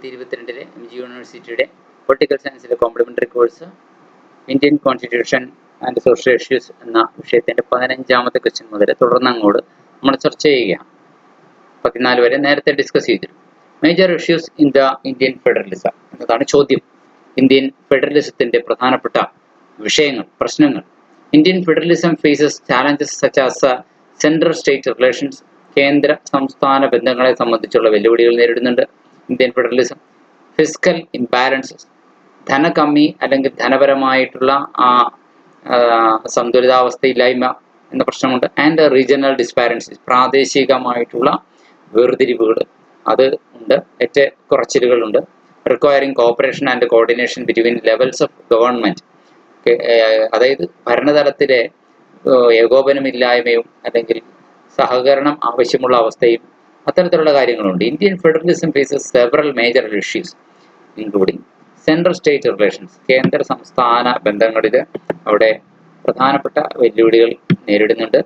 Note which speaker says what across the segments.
Speaker 1: 2022 MG യൂണിവേഴ്സിറ്റിയുടെ political സയൻസിലെ complementary course Indian constitution and social issues എന്ന വിഷയത്തിന്റെ 15ാമത്തെ ക്വസ്റ്റ്യൻ മുതൽ തുടർന്ന് അങ്ങോട്ട് നമ്മൾ ചർച്ച ചെയ്യുകയാണ്. 14 വരെ നേരത്തെ ഡിസ്കസ് ചെയ്തിരുന്നു. Major issues in the Indian federalism എന്നതാണ് ചോദ്യം. ഇന്ത്യൻ ഫെഡറലിസത്തിന്റെ പ്രധാനപ്പെട്ട വിഷയങ്ങൾ, പ്രശ്നങ്ങൾ. Indian federalism faces challenges such as central state relations. കേന്ദ്ര സംസ്ഥാന ബന്ധങ്ങളെ സംബന്ധിച്ചുള്ള വെല്ലുവിളികൾ നേരിടുന്നുണ്ട് ഇന്ത്യൻ ഫെഡറലിസം. ഫിസ്ക്കൽ ഇംബാലൻസസ്, ധനകമ്മി അല്ലെങ്കിൽ ധനപരമായിട്ടുള്ള സന്തുലിതാവസ്ഥയില്ലായ്മ എന്ന പ്രശ്നമുണ്ട്. ആൻഡ് റീജിയണൽ ഡിസ്പാരൻസീസ്, പ്രാദേശികമായിട്ടുള്ള വേർതിരിവുകൾ അത് ഉണ്ട്, ഏറ്റക്കുറച്ചിലുകളുണ്ട്. Requiring cooperation and coordination between levels of government, അതായത് ഭരണതലത്തിലെ ഏകോപനമില്ലായ്മയും അല്ലെങ്കിൽ സഹകരണം ആവശ്യമുള്ള അവസ്ഥയും അത്തരത്തിലുള്ള കാര്യങ്ങളുണ്ട്. Indian federalism faces several major issues including central state relations. കേന്ദ്ര സംസ്ഥാന ബന്ധങ്ങളിൽ അവിടെ പ്രധാനപ്പെട്ട വെല്ലുവിളികൾ നേരിടുന്നുണ്ട്.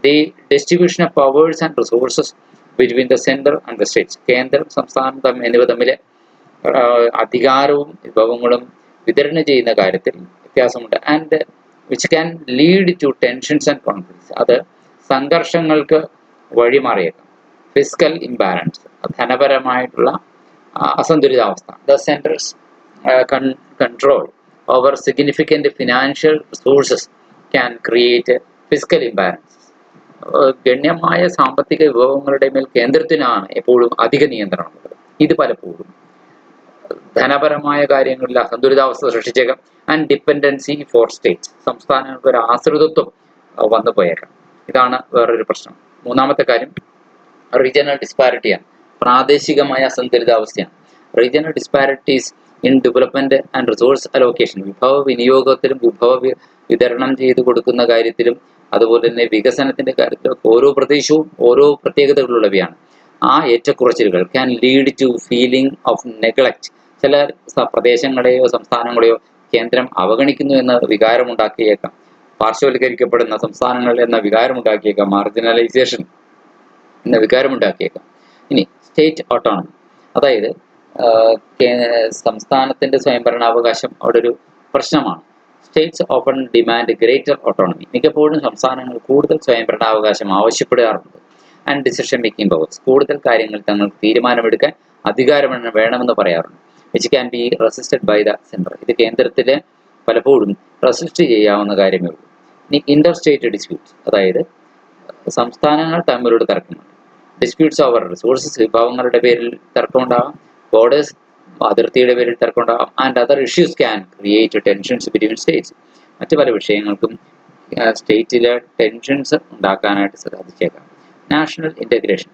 Speaker 1: The distribution of powers and resources between the central and the states. കേന്ദ്രം സംസ്ഥാനം എന്നിവ തമ്മിൽ അധികാരവും വിഭവങ്ങളും വിതരണം ചെയ്യുന്ന കാര്യത്തിൽ വ്യത്യാസമുണ്ട്. And which can lead to tensions and conflicts, അത് സംഘർഷങ്ങൾക്ക് വഴിമാറിയേക്കാം. ഫിസ്ക്കൽ ഇംബാലൻസ്, ധനപരമായിട്ടുള്ള അസന്തുലിതാവസ്ഥ. The central's control over significant financial resources can create fiscal imbalance. ഗണ്യമായ സാമ്പത്തിക വിഭവങ്ങളുടെ മേൽ കേന്ദ്രത്തിനാണ് എപ്പോഴും അധിക നിയന്ത്രണമുള്ളത്. ഇത് പലപ്പോഴും ധനപരമായ കാര്യങ്ങളിൽ അസന്തുലിതാവസ്ഥ സൃഷ്ടിച്ചേക്കാം. ആൻഡ് ഡിപ്പെൻഡൻസി ഫോർ സ്റ്റേറ്റ്സ്, സംസ്ഥാനങ്ങൾക്ക് ഒരു ആശ്രിതത്വം വന്നു പോയേക്കാം. ഇതാണ് വേറൊരു പ്രശ്നം. മൂന്നാമത്തെ കാര്യം റീജിയണൽ ഡിസ്പാരിറ്റിയാണ്, പ്രാദേശികമായ അസന്തുലിതാവസ്ഥയാണ്. Regional disparities in development and resource allocation, വിഭവ വിനിയോഗത്തിലും വിഭവ വിതരണം ചെയ്തു കൊടുക്കുന്ന കാര്യത്തിലും അതുപോലെ തന്നെ വികസനത്തിന്റെ കാര്യത്തിലും ഓരോ പ്രദേശവും ഓരോ പ്രത്യേകതകളുള്ളവയാണ്. ആ ഏറ്റക്കുറച്ചിലുകൾ can lead to feeling of neglect. ചില പ്രദേശങ്ങളെയോ സംസ്ഥാനങ്ങളെയോ കേന്ദ്രം അവഗണിക്കുന്നു എന്ന വികാരമുണ്ടാക്കിയേക്കാം. പാർശ്വവൽക്കരിക്കപ്പെടുന്ന സംസ്ഥാനങ്ങൾ എന്ന വികാരമുണ്ടാക്കിയേക്കാം. മാർജിനലൈസേഷൻ എന്ന വികാരമുണ്ടാക്കിയേക്കാം. ഇനി സ്റ്റേറ്റ് ഓട്ടോണമി, അതായത് സംസ്ഥാനത്തിന്റെ സ്വയംഭരണാവകാശം അവിടെ ഒരു പ്രശ്നമാണ്. States often demand greater autonomy, മിക്കപ്പോഴും സംസ്ഥാനങ്ങൾ കൂടുതൽ സ്വയംഭരണാവകാശം ആവശ്യപ്പെടാറുണ്ട്. ആൻഡ് ഡിസിഷൻ മേക്കിംഗ് പവേഴ്സ്, കൂടുതൽ കാര്യങ്ങൾ തങ്ങൾക്ക് തീരുമാനമെടുക്കാൻ അധികാരം വേണമെന്ന് പറയാറുണ്ട്. Which can be resisted by the central, ഇത് കേന്ദ്രത്തിലെ പലപ്പോഴും റെസിസ്റ്റ് ചെയ്യാവുന്ന കാര്യമേ ഉള്ളൂ. ഇനി ഇന്റർ സ്റ്റേറ്റ് ഡിസ്പ്യൂട്ട്സ്, അതായത് സംസ്ഥാനങ്ങൾ തമ്മിലുള്ള തർക്കങ്ങൾ. ഡിസ്പ്യൂട്ട്സ് ഓവർ റിസോഴ്സസ്, വിഭവങ്ങളുടെ പേരിൽ തർക്കമുണ്ടാകാം. ബോർഡേഴ്സ്, അതിർത്തിയുടെ പേരിൽ തർക്കമുണ്ടാകാം. And other issues can create tensions between states, മറ്റു പല വിഷയങ്ങൾക്കും സ്റ്റേറ്റിലെ ടെൻഷൻസ് ഉണ്ടാക്കാനായിട്ട് സാധിച്ചേക്കാം. National integration,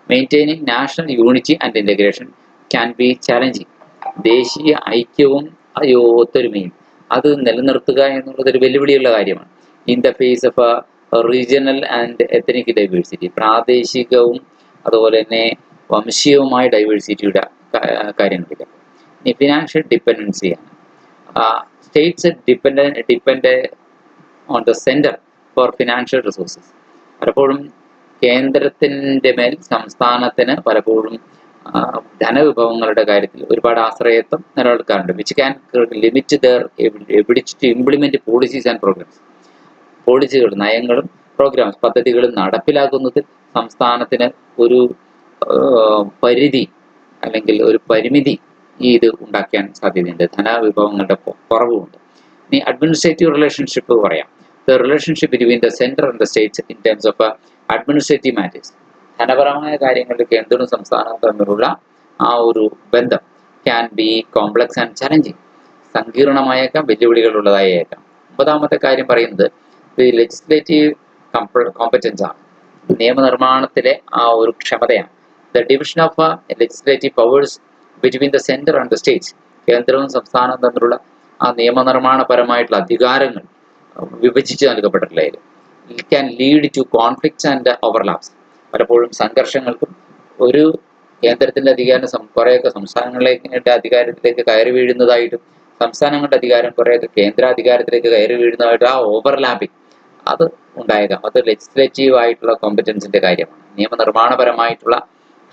Speaker 1: maintaining national unity and integration can be challenging. ദേശീയ ഐക്യവും ഒത്തൊരുമയും അത് നിലനിർത്തുക എന്നുള്ളത് ഒരു വെല്ലുവിളിയുള്ള കാര്യമാണ്. In the face of regional and ethnic diversity, പ്രാദേശികവും അതുപോലെ തന്നെ വംശീയവുമായ ഡൈവേഴ്സിറ്റിയുടെ കാര്യങ്ങളില്ല. ഇനി ഫിനാൻഷ്യൽ ഡിപ്പെൻഡൻസിയാണ്. States depend on the centre for financial resources. പലപ്പോഴും കേന്ദ്രത്തിൻ്റെ മേൽ സംസ്ഥാനത്തിന് പലപ്പോഴും ധനവിഭവങ്ങളുടെ കാര്യത്തിൽ ഒരുപാട് ആശ്രയത്വം നിലനിൽക്കാറുണ്ട്. Which can limit their ability to implement policies and programmes. പോളിസികളും നയങ്ങളും പ്രോഗ്രാംസ് പദ്ധതികളും നടപ്പിലാക്കുന്നതിൽ സംസ്ഥാനത്തിന് ഒരു പരിധി അല്ലെങ്കിൽ ഒരു പരിമിതി ഇത് ഉണ്ടാക്കാൻ സാധ്യതയുണ്ട്. ധനവിഭവങ്ങളുടെ കുറവുമുണ്ട്. ഇനി അഡ്മിനിസ്ട്രേറ്റീവ് റിലേഷൻഷിപ്പ് പറയാം. The relationship between the central and the states in terms of administrative matters. ധനപരമായ കാര്യങ്ങളിൽ കേന്ദ്രവും സംസ്ഥാനവും തമ്മിലുള്ള ആ ഒരു ബന്ധം can be complex and challenging, സങ്കീർണമായേക്കാം, വെല്ലുവിളികളുള്ളതായേക്കാം. 9ാമത്തെ കാര്യം പറയുന്നത് ലെജിസ്ലേറ്റീവ് കോമ്പറ്റൻസ് ആണ്, നിയമനിർമ്മാണത്തിലെ ആ ഒരു ക്ഷമതയാണ്. The division of legislative powers between the centre and the states, കേന്ദ്രവും സംസ്ഥാനവും തമ്മിലുള്ള ആ നിയമനിർമ്മാണപരമായിട്ടുള്ള അധികാരങ്ങൾ വിഭജിച്ച് നൽകപ്പെട്ടിട്ടുള്ളതിൽ it can lead to conflicts and overlaps. പലപ്പോഴും സംഘർഷങ്ങൾക്കും ഒരു കേന്ദ്രത്തിൻ്റെ അധികാരം കുറേയൊക്കെ സംസ്ഥാനങ്ങളിലേക്ക് അധികാരത്തിലേക്ക് കയറി വീഴുന്നതായിട്ടും സംസ്ഥാനങ്ങളുടെ അധികാരം കുറേയൊക്കെ കേന്ദ്രാധികാരത്തിലേക്ക് കയറി വീഴുന്നതായിട്ട് ആ ഓവർലാപ്പിംഗ് അത് ഉണ്ടായേക്കാം. അത് ലെജിസ്ലേറ്റീവ് ആയിട്ടുള്ള കോമ്പറ്റൻസിന്റെ കാര്യമാണ്. നിയമനിർമ്മാണപരമായിട്ടുള്ള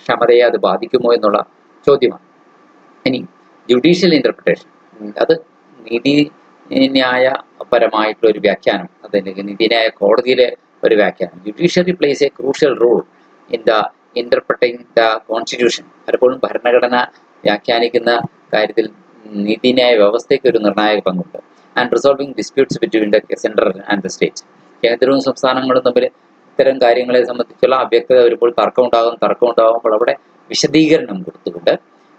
Speaker 1: ക്ഷമതയെ അത് ബാധിക്കുമോ എന്നുള്ള ചോദ്യമാണ്. ഇനി ജുഡീഷ്യൽ ഇന്റർപ്രിട്ടേഷൻ, അത് നീതിന്യായപരമായിട്ടുള്ള ഒരു വ്യാഖ്യാനം, അതല്ലെങ്കിൽ നീതിന്യായ കോടതിയിലെ ഒരു വ്യാഖ്യാനം. Judiciary plays a crucial role in the interpreting the constitution. പലപ്പോഴും ഭരണഘടന വ്യാഖ്യാനിക്കുന്ന കാര്യത്തിൽ നീതിന്യായ വ്യവസ്ഥയ്ക്ക് ഒരു നിർണായക പങ്കുണ്ട്. And resolving disputes between the central and the state. കേന്ദ്രവും സംസ്ഥാനങ്ങളും തമ്മിൽ ഇത്തരം കാര്യങ്ങളെ സംബന്ധിച്ചുള്ള അവ്യക്തത വരുമ്പോൾ തർക്കമുണ്ടാകുമ്പോൾ അവിടെ വിശദീകരണം കൊടുത്തുകൊണ്ട്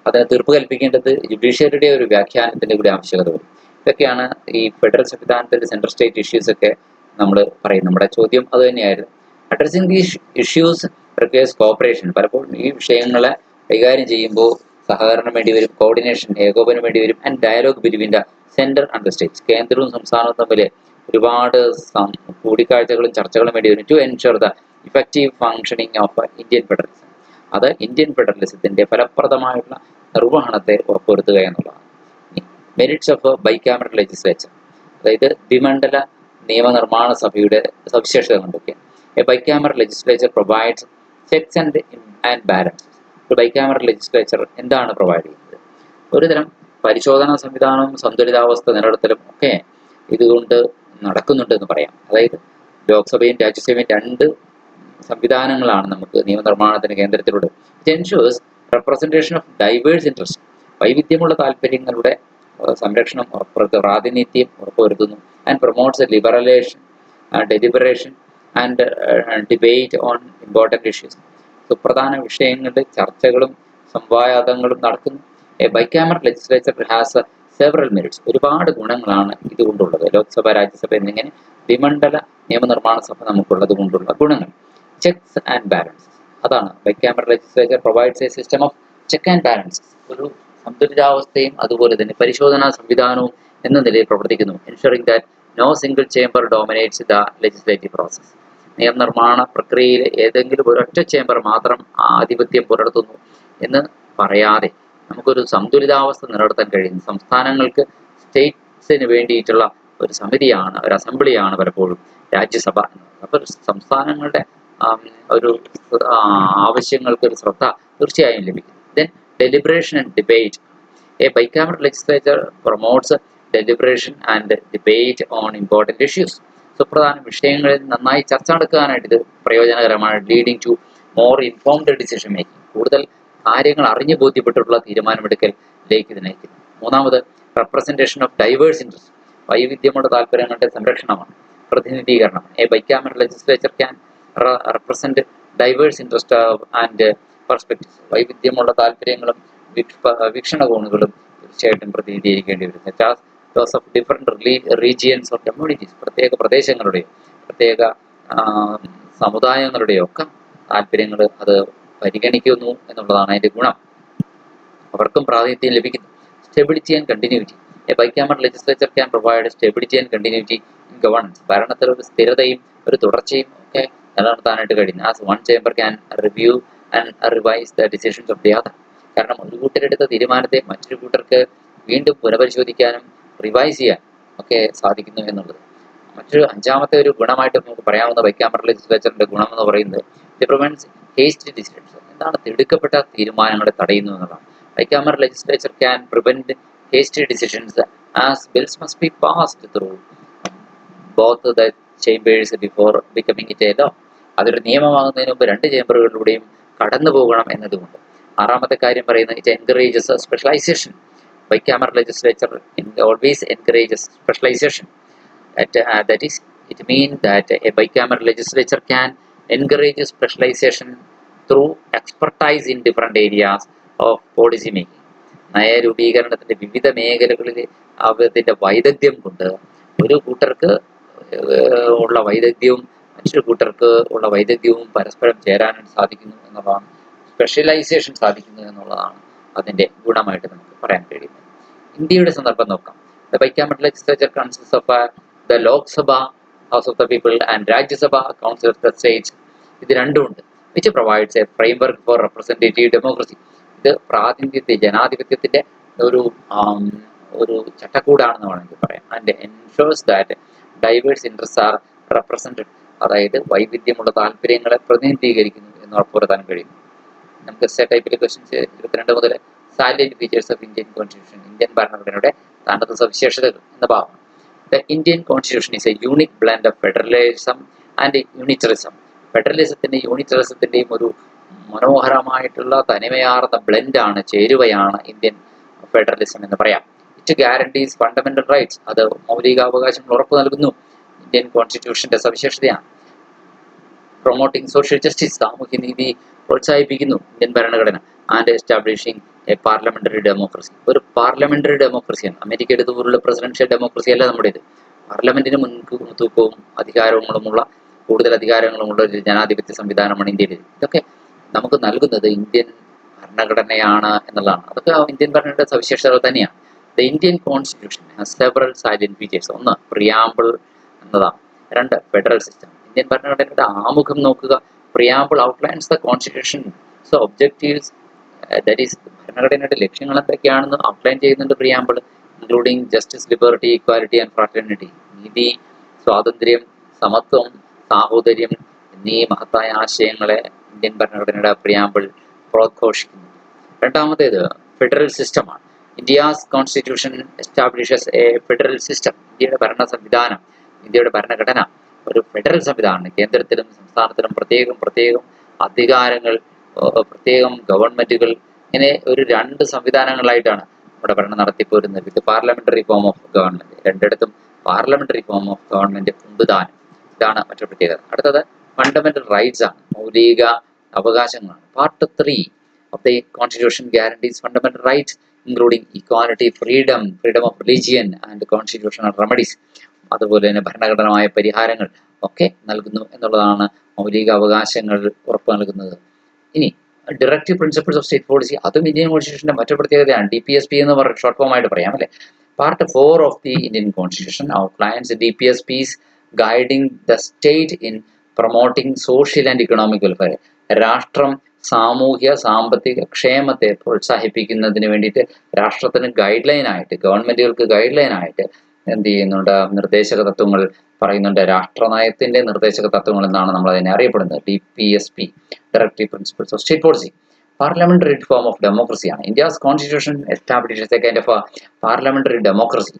Speaker 1: അതിന് തീർപ്പ് കൽപ്പിക്കേണ്ടത് ജുഡീഷ്യറിയുടെ ഒരു വ്യാഖ്യാനത്തിന്റെ കൂടി ആവശ്യകത വരും. ഇതൊക്കെയാണ് ഈ ഫെഡറൽ സംവിധാനത്തിന്റെ സെൻട്രൽ സ്റ്റേറ്റ് ഇഷ്യൂസ് ഒക്കെ നമ്മൾ പറയും. നമ്മുടെ ചോദ്യം അത് തന്നെയായിരുന്നു. Addressing these issues requires corporation. പലപ്പോഴും ഈ വിഷയങ്ങളെ കൈകാര്യം ചെയ്യുമ്പോൾ സഹകരണം വേണ്ടി വരും, കോർഡിനേഷൻ, ഏകോപനം വേണ്ടി വരും, and dialogue between the centre and the states. കേന്ദ്രവും സംസ്ഥാനവും തമ്മിൽ ഒരുപാട് കൂടിക്കാഴ്ചകളും ചർച്ചകളും വേണ്ടി വരും. To ensure the effective functioning of Indian federalism. അത് ഇന്ത്യൻ ഫെഡറലിസത്തിന്റെ ഫലപ്രദമായിട്ടുള്ള നിർവഹണത്തെ ഉറപ്പുവരുത്തുക എന്നുള്ളതാണ്. മെറിറ്റ്സ് ഓഫ് ബൈക്യാമറൽ ലെജിസ്ലേച്ചർ, അതായത് ദ്വിമണ്ഡല നിയമനിർമ്മാണ സഭയുടെ സവിശേഷതകൾ എന്തൊക്കെയാണ്? A bicameral legislature provides checks and balances. ഒരു ബൈക്യാമറൽ ലെജിസ്ലേച്ചർ എന്താണ് പ്രൊവൈഡ് ചെയ്യുന്നത്? ഒരുതരം പരിശോധനാ സംവിധാനവും സന്തുലിതാവസ്ഥ നിലനിർത്തലും ഒക്കെ ഇതുകൊണ്ട് നടക്കുന്നുണ്ട് എന്ന് പറയാം. അതായത് ലോക്സഭയും രാജ്യസഭയും രണ്ട് സംവിധാനങ്ങളാണ് നമുക്ക് നിയമനിർമ്മാണത്തിന് കേന്ദ്രത്തിലൂടെ. It ensures representation of diverse interest. വൈവിധ്യമുള്ള താല്പര്യങ്ങളുടെ സംരക്ഷണം ഉറപ്പുവരുത്തുന്നു, പ്രാതിനിധ്യം ഉറപ്പുവരുത്തുന്നു. And promotes liberation, deliberation and debate on important issues. സുപ്രധാന വിഷയങ്ങളുടെ ചർച്ചകളും സംവാദങ്ങളും നടക്കുന്നു. A bicameral legislature has several merits. ഒരുപാട് ഗുണങ്ങളാണ് ഇതുകൊണ്ടുള്ളത്. ലോക്സഭ, രാജ്യസഭ എന്നിങ്ങനെ ദ്വിമണ്ഡല നിയമനിർമ്മാണ സഭ നമുക്കുള്ളത് കൊണ്ടുള്ള ഗുണങ്ങൾ. ചെക്സ് ആൻഡ് ബാലൻസസ്, അതാണ് bicameral legislature provides a system of check and balances. ഒരു സന്തുലിതാവസ്ഥയും അതുപോലെ തന്നെ പരിശോധനാ സംവിധാനവും എന്ന നിലയിൽ പ്രവർത്തിക്കുന്നു. Ensuring that no single chamber dominates the legislative process. നിയമനിർമ്മാണ പ്രക്രിയയിൽ ഏതെങ്കിലും ഒരൊറ്റ ചേംബർ മാത്രം ആധിപത്യം പുലർത്തുന്നു എന്ന് പറയാതെ നമുക്കൊരു സന്തുലിതാവസ്ഥ നിലനിർത്താൻ കഴിയുന്നു. സംസ്ഥാനങ്ങൾക്ക് സ്റ്റേറ്റ്സിന് വേണ്ടിയിട്ടുള്ള ഒരു സമിതിയാണ്, ഒരു അസംബ്ലിയാണ് പലപ്പോഴും രാജ്യസഭ എന്നത്. അപ്പോൾ സംസ്ഥാനങ്ങളുടെ ഒരു ആവശ്യങ്ങൾക്ക് ഒരു ശ്രദ്ധ തീർച്ചയായും ലഭിക്കും. Then deliberation and debate. A bicameral legislature promotes deliberation and debate on important issues. സുപ്രധാന വിഷയങ്ങളിൽ നന്നായി ചർച്ച നടക്കാനായിട്ട് ഇത് പ്രയോജനകരമാണ്. Leading to more informed decision making. കൂടുതൽ കാര്യങ്ങൾ അറിഞ്ഞു ബോധ്യപ്പെട്ടിട്ടുള്ള തീരുമാനമെടുക്കലിലേക്ക് ഇത് നയിക്കുന്നു. മൂന്നാമത് റെപ്രസെന്റേഷൻ ഓഫ് ഡൈവേഴ്സ് ഇൻട്രസ്റ്റ്. വൈവിധ്യമുള്ള താല്പര്യങ്ങളുടെ സംരക്ഷണമാണ്, പ്രതിനിധീകരണം. A bicameral legislature can represent diverse interest and perspectives. വൈവിധ്യമുള്ള താല്പര്യങ്ങളും വീക്ഷണകോണുകളും തീർച്ചയായിട്ടും പ്രതിനിധീകരിക്കേണ്ടി വരും. Those of different regions of communities. പ്രത്യേക പ്രദേശങ്ങളുടെയും പ്രത്യേക സമുദായങ്ങളുടെയും ഒക്കെ താല്പര്യങ്ങൾ അത് പരിഗണിക്കുന്നു എന്നുള്ളതാണ് അതിന്റെ ഗുണം. അവർക്കും പ്രാതിനിധ്യം ലഭിക്കുന്നു. Stability and continuity. A bicameral legislature can provide stability and continuity in governance. ഭരണത്തിൽ ഒരു സ്ഥിരതയും ഒരു തുടർച്ചയും ഒക്കെ നിലനിർത്താനായിട്ട് കഴിയുന്നു. As one chamber can review and revise the decisions of the other. കാരണം ഒരു കൂട്ടരെടുത്ത തീരുമാനത്തെ മറ്റൊരു കൂട്ടർക്ക് വീണ്ടും പുനഃപരിശോധിക്കാനും റിവൈസ് ചെയ്യാൻ ഒക്കെ സാധിക്കുന്നു എന്നുള്ളത്. മറ്റൊരു അഞ്ചാമത്തെ ഒരു ഗുണമായിട്ട് നമുക്ക് പറയാവുന്ന ബൈക്യാമറൽ ലെജിസ്ലേച്ചറിന്റെ ഗുണം എന്ന് പറയുന്നത് ഇറ്റ് പ്രിവെന്റ്സ് ഹേസ്റ്റി ഡിസിഷൻസ്. എന്താണ്? തിടുക്കപ്പെട്ട തീരുമാനങ്ങളെ തടയുന്നു എന്നുള്ളതാണ്. Bicameral legislature can prevent hasty decisions as bills must be passed through both the chambers before becoming it a law. അതൊരു നിയമമാകുന്നതിന് മുമ്പ് രണ്ട് ചേംബറുകളിലൂടെയും കടന്നു പോകണം എന്നതുകൊണ്ട്. ആറാമത്തെ കാര്യം പറയുന്നത് it encourages specialisation. Bicameral legislature always encourages specialization. That is, it means that a bicameral legislature can encourage specialization through expertise in different areas of policy making. നയരൂപീകരണത്തിന്റെ വിവിധ മേഖലകളിൽ അതിന്റെ വൈദഗ്ധ്യം കൊണ്ട് ഒരു കൂട്ടർക്ക് ഉള്ള വൈദഗ്ധ്യവും മറ്റൊരു കൂട്ടർക്ക് ഉള്ള വൈദഗ്ധ്യവും പരസ്പരം ചേരാനായിട്ട് സാധിക്കുന്നു എന്നുള്ളതാണ്. സ്പെഷ്യലൈസേഷൻ സാധിക്കുന്നു എന്നുള്ളതാണ് അതിന്റെ ഗുണമായിട്ട് നമുക്ക് പറയാൻ കഴിയുന്നത്. ഇന്ത്യയുടെ സന്ദർഭം നോക്കാം. The bicameral legislature consist of the Lok Sabha house of the people and Rajya Sabha council of the states. ഇത് രണ്ടുമുണ്ട്. Which provides a framework for representative democracy. ഇത് പ്രാതിനിധ്യ ജനാധിപത്യത്തിന്റെ ഒരു ചട്ടക്കൂടാണെന്ന് വേണമെങ്കിൽ പറയാം. And ensures that diverse interest are represented. അതായത് വൈവിധ്യമുള്ള താല്പര്യങ്ങളെ പ്രതിനിധീകരിക്കുന്നു എന്ന് ഉറപ്പുവരുത്താൻ കഴിയും. നമുക്ക് എസ്സേ ടൈപ്പിലെ ക്വസ്റ്റ്യൻസ് 22 മുതൽ salient features of Indian constitution, Indian ഭരണഘടനയുടെ തനത് സവിശേഷതകൾ എന്ന ഭാഗം. The Indian constitution is a unique blend of federalism and unitarism. ഫെഡറലിസത്തിന്റെയും യൂണിറ്ററിസത്തിന്റെയും ഒരു മനോഹരമായിട്ടുള്ള തനിമയാർന്ന ബ്ലെൻഡാണ്, ചേരുവയാണ് ഇന്ത്യൻ ഫെഡറലിസം എന്ന് പറയാം. ഇറ്റ് ഗ്യാരണ്ടീസ് ഫണ്ടമെന്റൽ റൈറ്റ്സ്, അത് മൗലികാവകാശങ്ങൾ ഉറപ്പു നൽകുന്നു. ഇന്ത്യൻ കോൺസ്റ്റിറ്റ്യൂഷന്റെ സവിശേഷതയാണ്. പ്രൊമോട്ടിംഗ് സോഷ്യൽ ജസ്റ്റിസ്, സാമൂഹ്യനീതി പ്രോത്സാഹിപ്പിക്കുന്നു ഇന്ത്യൻ ഭരണഘടന. And establishing A parliamentary democracy, ഒരു പാർലമെന്ററി ഡെമോക്രസിയാണ്. അമേരിക്കയുടെ പോലുള്ള പ്രസിഡൻഷ്യൽ ഡെമോക്രസി അല്ല നമ്മുടേത്. പാർലമെന്റിന് മുൻതൂക്കവും അധികാരങ്ങളുമുള്ള, കൂടുതൽ അധികാരങ്ങളുമുള്ള ഒരു ജനാധിപത്യ സംവിധാനമാണ് ഇന്ത്യയിൽ. ഇതൊക്കെ നമുക്ക് നൽകുന്നത് ഇന്ത്യൻ ഭരണഘടനയാണ് എന്നുള്ളതാണ്. അതൊക്കെ ഇന്ത്യൻ ഭരണഘടനയുടെ സവിശേഷതകൾ തന്നെയാണ്. The Indian constitution has several salient features. ഒന്ന്, പ്രിയാമ്പിൾ എന്നതാണ്. രണ്ട്, ഫെഡറൽ സിസ്റ്റം. ഇന്ത്യൻ ഭരണഘടനയുടെ ആമുഖം നോക്കുക. Preamble outlines the constitution so objectives, that is ഭരണഘടനയുടെ ലക്ഷ്യങ്ങൾ എന്തൊക്കെയാണെന്ന് ഔട്ട്ലൈൻ ചെയ്യുന്നുണ്ട് preamble. Including justice, liberty, equality and fraternity. നീതി, സ്വാതന്ത്ര്യം, സമത്വം, സാഹോദര്യം എന്നീ മഹത്തായ ആശയങ്ങളെ ഇന്ത്യൻ ഭരണഘടനയുടെ പ്രിയാമ്പിൾ പ്രോദ്ഘോഷിക്കുന്നു. രണ്ടാമത്തേത് ഫെഡറൽ സിസ്റ്റമാണ്. India's constitution establishes A federal system. ഇന്ത്യയുടെ ഭരണ സംവിധാനം, ഇന്ത്യയുടെ ഭരണഘടന ഒരു ഫെഡറൽ സംവിധാനമാണ്. കേന്ദ്രത്തിലും സംസ്ഥാനത്തിലും പ്രത്യേകം അധികാരങ്ങൾ, പ്രത്യേകം ഗവൺമെന്റുകൾ, ഇങ്ങനെ ഒരു രണ്ട് സംവിധാനങ്ങളായിട്ടാണ് നമ്മുടെ ഭരണം നടത്തിപ്പോരുന്നത്. വിത്ത് പാർലമെന്ററി ഫോം ഓഫ് ഗവൺമെന്റ്. രണ്ടിടത്തും പാർലമെന്ററി ഫോം ഓഫ് ഗവൺമെന്റ് ഉണ്ട് താനും. ഇതാണ് മറ്റൊരു പ്രത്യേകത. അടുത്തത് ഫണ്ടമെന്റൽ റൈറ്റ്സ് ആണ്, മൗലിക അവകാശങ്ങളാണ്. Part 3 of the constitution guarantees fundamental rights including equality, freedom of religion and constitutional remedies. അതുപോലെ തന്നെ ഭരണഘടനമായ പരിഹാരങ്ങൾ ഒക്കെ നൽകുന്നു എന്നുള്ളതാണ് മൗലിക അവകാശങ്ങൾ ഉറപ്പു നൽകുന്നത്. ഇനി directive principles of state policy, അതും ഇന്ത്യൻ കോൺസ്റ്റിറ്റ്യൂഷന്റെ മറ്റൊരു പ്രത്യേകതയാണ്. DPSP എന്ന് ഷോർട്ട് ഫോം ആയിട്ട് പറയാം അല്ലെ. Part 4 of the Indian constitution outlines DPSPs guiding the state in promoting social and economic welfare. രാഷ്ട്രം സാമൂഹ്യ സാമ്പത്തിക ക്ഷേമത്തെ പ്രോത്സാഹിപ്പിക്കുന്നതിന് വേണ്ടിയിട്ട് രാഷ്ട്രത്തിന് ഗൈഡ് ലൈൻ ആയിട്ട്, ഗവൺമെന്റുകൾക്ക് ഗൈഡ് ലൈൻ ആയിട്ട് എന്ത് ചെയ്യുന്നുണ്ട്, നിർദ്ദേശക തത്വങ്ങൾ പറയുന്നുണ്ട്. രാഷ്ട്രനയത്തിന്റെ നിർദ്ദേശക തത്വങ്ങൾ എന്നാണ് നമ്മൾ അതിനെ അറിയപ്പെടുന്നത്. DPSP, directive principles of state policy. Parliamentary form of ഡെമോക്രസിയാണ്. India's constitution establishes a kind of parliamentary democracy.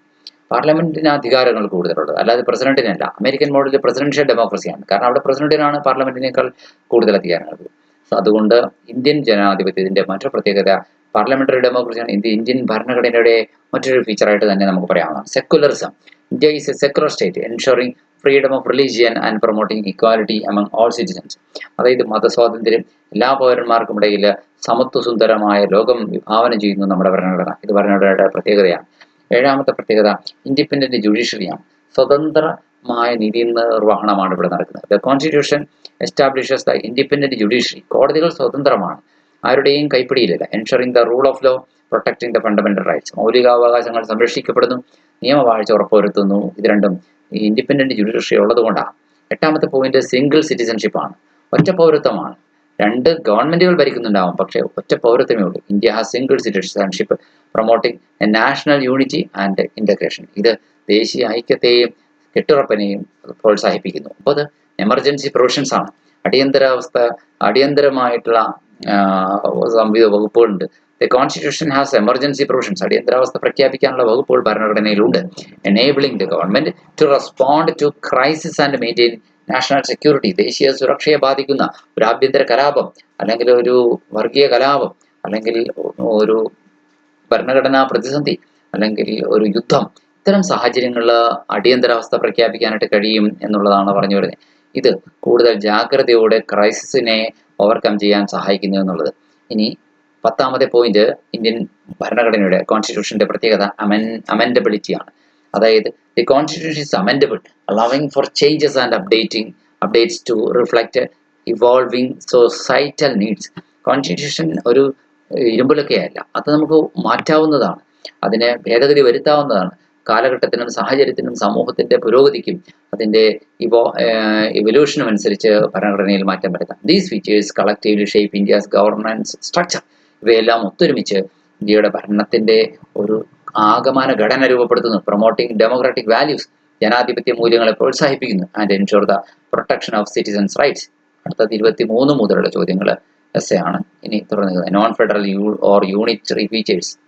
Speaker 1: പാർലമെന്റിന് അധികാരങ്ങൾ കൂടുതലുള്ളത്, അല്ലാതെ പ്രസിഡന്റിനല്ല. അമേരിക്കൻ മോഡലിൽ പ്രസിഡൻഷ്യൽ ഡെമോക്രസിയാണ്. കാരണം അവിടെ പ്രസിഡന്റിനാണ് പാർലമെന്റിനേക്കാൾ കൂടുതൽ അധികാരങ്ങൾ. അതുകൊണ്ട് ഇന്ത്യൻ ജനാധിപത്യത്തിന്റെ മറ്റൊരു പ്രത്യേകത പാർലമെന്ററി ഡെമോക്രസിയാണ്. ഇന്ത്യൻ ഭരണഘടനയുടെ മറ്റൊരു ഫീച്ചറായിട്ട് തന്നെ നമുക്ക് പറയാവുന്നതാണ്. Secularism. India is A secular state ensuring freedom of religion and promoting equality among all citizens. അതായത് മതസ്വാതന്ത്ര്യം, എല്ലാ പൗരന്മാർക്കും ഇടയിൽ സമത്വസുന്ദരമായ ലോകം വിഭാവന ചെയ്യുന്നു നമ്മുടെ ഭരണഘടന. ഇത് ഭരണഘടനയുടെ പ്രത്യേകതയാണ്. ഏഴാമത്തെ പ്രത്യേകത ഇൻഡിപെൻഡന്റ് ജുഡീഷ്യറിയാണ്. സ്വതന്ത്രമായ നീതി നിർവഹണമാണ് ഇവിടെ നടക്കുന്നത്. The constitution establishes the independent judiciary. കോടതികൾ സ്വതന്ത്രമാണ്, ആരുടെയും കൈപ്പിടിയിലില്ല. Ensuring the rule of law, protecting the fundamental rights. മൗലികാവകാശങ്ങൾ സംരക്ഷിക്കപ്പെടുന്നു, നിയമവാഴ്ച ഉറപ്പുവരുത്തുന്നു. ഇത് രണ്ടും ഈ ഇൻഡിപെൻഡന്റ് ജുഡീഷ്യറി ഉള്ളത് കൊണ്ടാണ്. എട്ടാമത്തെ പോയിന്റ് സിംഗിൾ സിറ്റിസൺഷിപ്പ് ആണ്. ഒറ്റ പൗരത്വമാണ്. രണ്ട് ഗവൺമെന്റുകൾ ഭരിക്കുന്നുണ്ടാവും, പക്ഷേ ഒറ്റ പൗരത്വമേ ഉള്ളൂ. India has single citizenship promoting A national unity and integration. ഇത് ദേശീയ ഐക്യത്തെയും കെട്ടുറപ്പിനെയും പ്രോത്സാഹിപ്പിക്കുന്നു. അപ്പോൾ അത് എമർജൻസി പ്രൊവിഷൻസ് ആണ്. അടിയന്തരമായിട്ടുള്ള വകുപ്പുകളുണ്ട്. The constitution has emergency provisions. അടിയന്തരാവസ്ഥ പ്രഖ്യാപിക്കാനുള്ള വകുപ്പുകൾ ഭരണഘടനയിലുണ്ട്. Enabling the government to respond to crisis and maintain national security. ദേശീയ സുരക്ഷയെ ബാധിക്കുന്ന ഒരു ആഭ്യന്തര കലാപം, അല്ലെങ്കിൽ ഒരു വർഗീയ കലാപം, അല്ലെങ്കിൽ ഒരു ഭരണഘടനാ പ്രതിസന്ധി, അല്ലെങ്കിൽ ഒരു യുദ്ധം, ഇത്തരം സാഹചര്യങ്ങളിൽ അടിയന്തരാവസ്ഥ പ്രഖ്യാപിക്കാനായിട്ട് കഴിയും എന്നുള്ളതാണ് പറഞ്ഞു വരുന്നത്. ഇത് കൂടുതൽ ജാഗ്രതയോടെ ക്രൈസിസിനെ ഓവർകം ചെയ്യാൻ സഹായിക്കുന്നു എന്നുള്ളത്. ഇനി 10ാമത്തെ പോയിന്റ് ഇന്ത്യൻ ഭരണഘടനയുടെ കോൺസ്റ്റിറ്റ്യൂഷന്റെ പ്രത്യേകത അമെൻഡബിലിറ്റി ആണ്. അതായത് the constitution is amendable, allowing for changes and updates to reflect evolving societal needs. Constitution ഒരു ഇരുമ്പുലൊക്കെയല്ല, അത് നമുക്ക് മാറ്റാവുന്നതാണ്, അതിനെ ഭേദഗതി വരുത്താവുന്നതാണ്. കാലഘട്ടത്തിനും സാഹചര്യത്തിനും സമൂഹത്തിന്റെ പുരോഗതിക്കും അതിന്റെ ഇവല്യൂഷനും അനുസരിച്ച് ഭരണഘടനയിൽ മാറ്റം വരുത്താം. These features collectively shape India's governance structure. ഇവയെല്ലാം ഒത്തൊരുമിച്ച് ഇന്ത്യയുടെ ഭരണത്തിന്റെ ഒരു ആകമാന ഘടന രൂപപ്പെടുത്തുന്നു. പ്രൊമോട്ടിംഗ് ഡെമോക്രാറ്റിക് വാല്യൂസ്, ജനാധിപത്യ മൂല്യങ്ങളെ പ്രോത്സാഹിപ്പിക്കുന്നു. And ensure the protection of citizens rights. അടുത്തത് 23 മുതലുള്ള ചോദ്യങ്ങൾ എസ് എ ആണ്. ഇനി തുടർന്ന് non federal or unitary features.